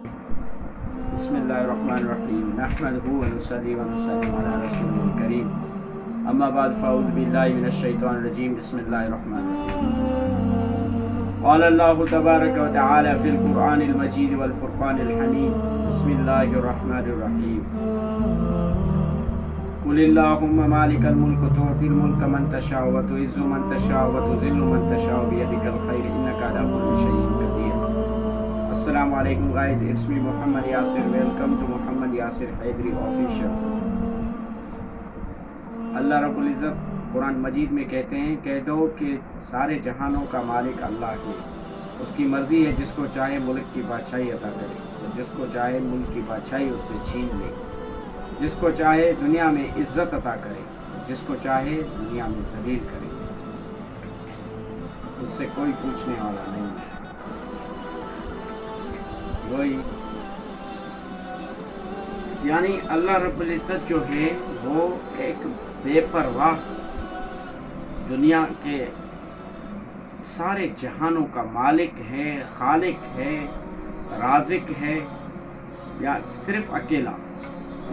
बिस्मिल्लाहिर्रहमानिर्रहीम नहमदुहु व नुसल्ली व नुसल्लिमु अला रसूलिल करीम अम्मा बाद फ़अऊज़ु बिल्लाहि मिनश शैतानिर रजीम बिस्मिल्लाहिर्रहमानिर्रहीम क़ाल अल्लाहु तबारक व तआला फ़िल क़ुरआनिल मजीद वल फ़ुरक़ानिल हमीद बिस्मिल्लाहिर्रहमानिर्रहीम क़ुलिल्लाहुम्मा मालिकल मुल्क तु'तिल मुल्क मन तशाअ व तु'इज़्ज़ु मन तशाअ व तुज़िल्लु मन तशाअ बियदिकल ख़ैर इन्नका अला कुल्लि शैइन क़दीर। अस्सलामु अलैकुम guys, it's me Mohammad Yasir, welcome to Mohammad Yasir Haidari official. Allah रब्बुल इज़्ज़त कुरान मजीद में कहते हैं, कह दो कि सारे जहानों का मालिक अल्लाह है, उसकी मर्ज़ी है जिसको चाहे मुल्क की बादशाही अता करे, तो जिसको चाहे मुल्क की बादशाही उससे छीन ले, जिसको चाहे दुनिया में इज़्ज़त अता करे, जिसको चाहे दुनिया में ज़लील करे, उससे कोई पूछने वाला नहीं है। वही यानी अल्लाह रब्बुल इज़्ज़त जो है वो एक बेपरवाह दुनिया के सारे जहानों का मालिक है, खालिक है, राज़िक है, या सिर्फ अकेला,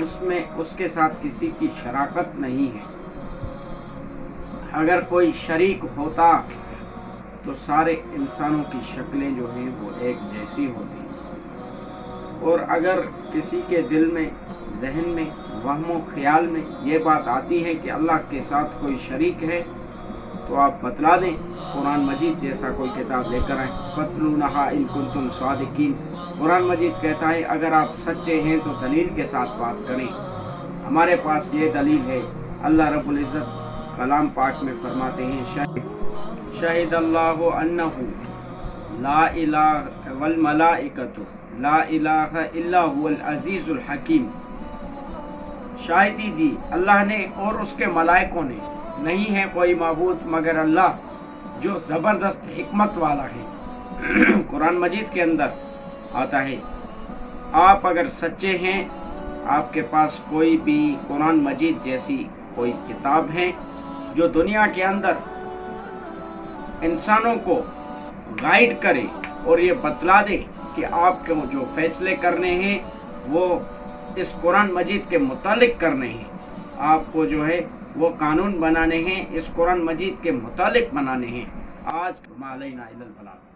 उसमें उसके साथ किसी की शराकत नहीं है। अगर कोई शरीक होता तो सारे इंसानों की शक्लें जो हैं वो एक जैसी होती, और अगर किसी के दिल में, जहन में, वहमो ख्याल में ये बात आती है कि अल्लाह के साथ कोई शरीक है, तो आप बतला दें, कुरान मजीद जैसा कोई किताब लेकर आएँ। फतलूनहा इन कुंतुम सादिकीन, कुरान मजीद कहता है अगर आप सच्चे हैं तो दलील के साथ बात करें। हमारे पास ये दलील है। अल्लाह रब्बुल इज़्ज़त कलाम पाक में फरमाते हैं, शहीदल्लाहु अन्नहु ला इलाहा वल मलाइकतु ला इलाहा इल्ला हुवल अज़ीज़ुल हकीम। शाहिदी दी अल्लाह ने और उसके मलाइकों ने, नहीं है कोई माबूद मगर अल्लाह जो ज़बरदस्त हिकमत वाला है। कुरान मजीद के अंदर आता है, आप अगर सच्चे हैं, आपके पास कोई भी कुरान मजीद जैसी कोई किताब है जो दुनिया के अंदर इंसानों को गाइड करे और ये बतला दे कि आपके जो फैसले करने हैं वो इस कुरान मजीद के मुतालिक करने हैं, आपको जो है वो कानून बनाने हैं, इस कुरान मजीद के मुतालिक बनाने हैं। आज मालैना इल्लल बलाग।